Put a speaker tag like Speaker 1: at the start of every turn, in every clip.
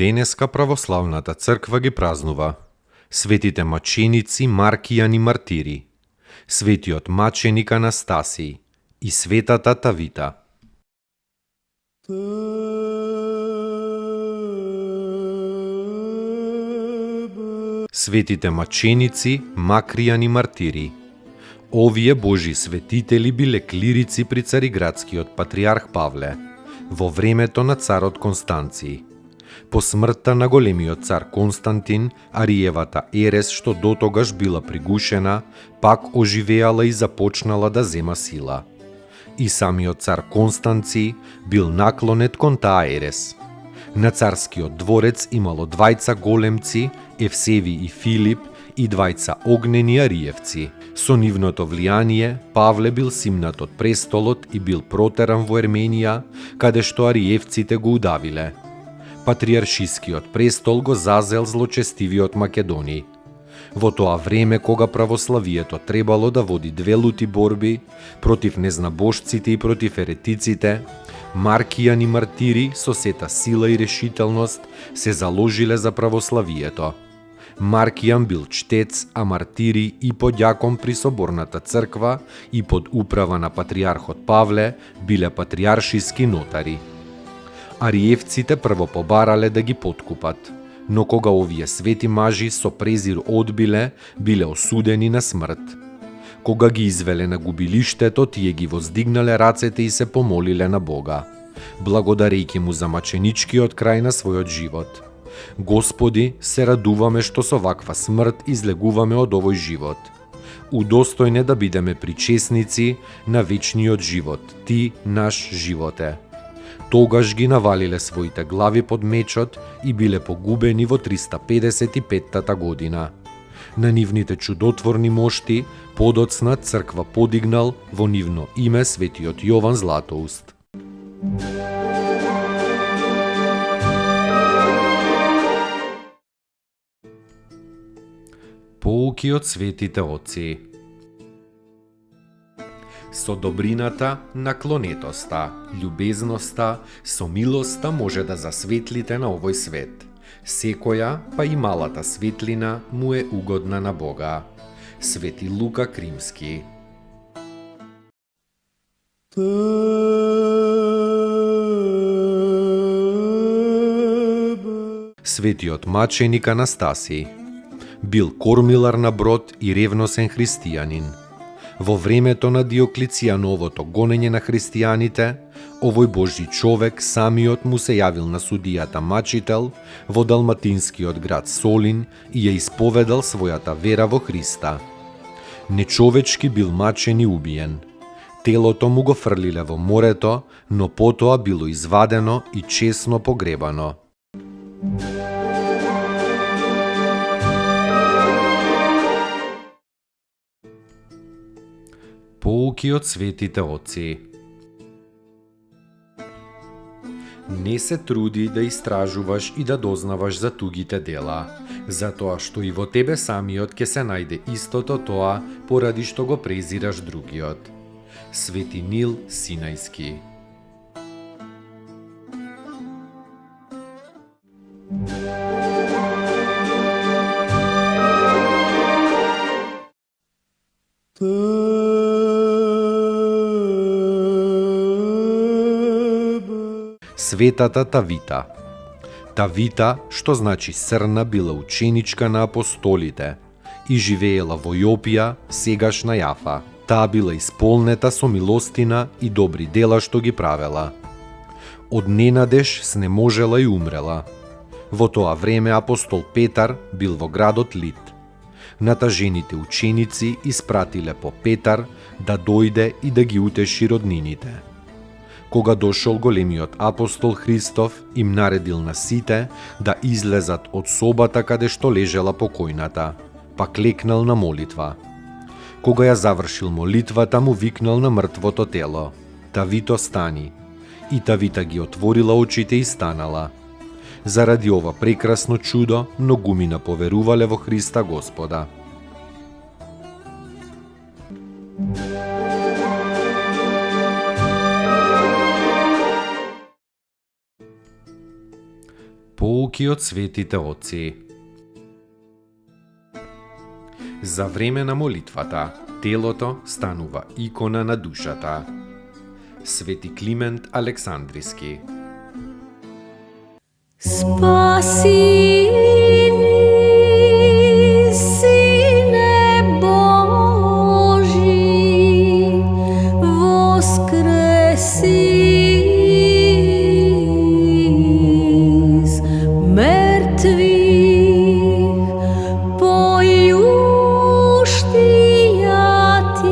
Speaker 1: Денеска православната црква ги празнува светите маченици Маркијан и Мартири, светиот маченик Анастасиј и светата Тавита. Светите маченици Макријан и Мартири. Овие Божи светители биле клирици при цариградскиот патриарх Павле во времето на царот Констанциј. По смртта на големиот цар Константин, Ариевата ерес, што дотогаш била пригушена, пак оживеала и започнала да зема сила. И самиот цар Констанци бил наклонет кон таа ерес. На царскиот дворец имало двајца големци, Евсеви и Филип, и двајца огнени ариевци. Со нивното влијание, Павле бил симнат од престолот и бил протеран во Ерменија, каде што ариевците го удавиле. Патриаршискиот престол го зазел злочестивиот Македони. Во тоа време кога православието требало да води две лути борби против незнабожците и против еретиците, Маркијан и Мартири со сета сила и решителност се заложиле за православието. Маркијан бил чтец, а Мартири и подјакон при соборната црква и под управа на патриархот Павле биле патриаршиски нотари. Ариевците прво побарале да ги подкупат, но кога овие свети мажи со презир одбиле, биле осудени на смрт. Кога ги извеле на губилиштето, тие ги воздигнале рацете и се помолиле на Бога, благодарејќи му за маченичкиот крај на својот живот. Господи, се радуваме што со ваква смрт излегуваме од овој живот. Удостојне да бидеме причесници на вечниот живот, ти наш животе. Тогаш ги навалиле своите глави под мечот и биле погубени во 355 година. На нивните чудотворни мошти подоцна црква подигнал во нивно име светиот Јован Златоуст. Поуки од светите отци. Со добрината, наклонетоста, љубезноста, со милоста може да засветлите на овој свет. Секоја, па и малата светлина, му е угодна на Бога. Свети Лука Кримски. Светиот маченик Анастасиј бил кормилар на брод и ревносен христијанин. Во времето на Диоклицијановото гонење на христијаните, овој Божји човек самиот му се јавил на судијата Мачител во далматинскиот град Солин и ја исповедал својата вера во Христа. Нечовечки бил мачен и убиен. Телото му го фрлиле во морето, но потоа било извадено и чесно погребано. Поуки од светите отци. Не се труди да истражуваш и да дознаваш за тугите дела, затоа што и во тебе самиот ќе се најде истото тоа поради што го презираш другиот. Свети Нил Синајски. Светата Тавита. Тавита, што значи срна, била ученичка на апостолите и живеела во Јопија, сегашна Јафа. Таа била исполнета со милостина и добри дела што ги правела. Од ненадеж снеможела и умрела. Во тоа време апостол Петар бил во градот Лид. Натажените ученици испратиле по Петар да дојде и да ги утеши роднините. Кога дошол големиот апостол Христов, им наредил на сите да излезат од собата каде што лежела покојната, па клекнал на молитва. Кога ја завршил молитвата, му викнал на мртвото тело: Тавито, стани. И Тавита ги отворила очите и станала. Заради ова прекрасно чудо, многумина поверувале во Христа Господа. Поуки од светите отци. За време на молитвата, телото станува икона на душата. Свети Климент Александриски.
Speaker 2: Спаси ни, Сине Божи, воскреси из мертвих, поющия Ти.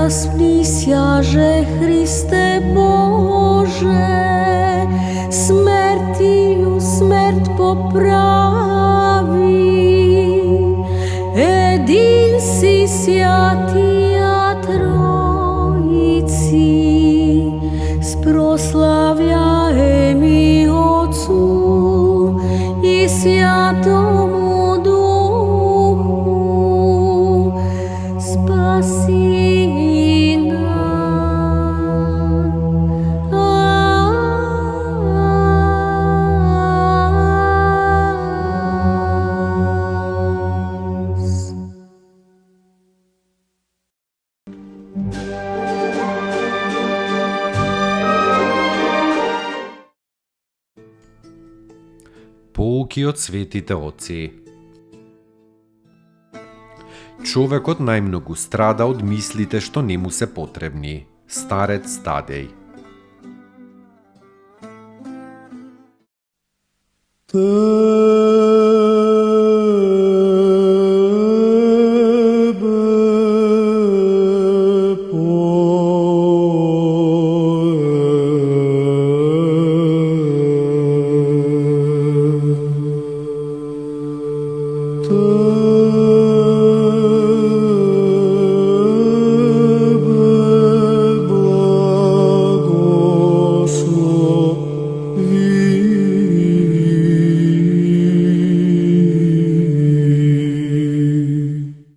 Speaker 2: Распнисяже, Христе Боже, смертию смерть поправи. Един си святия Троиці, спрославяеми Отцу и Святому Духу, спаси.
Speaker 1: Поуки од светите отци. Човекот најмногу страда од мислите што не му се потребни. Старец Тадеј.
Speaker 3: vi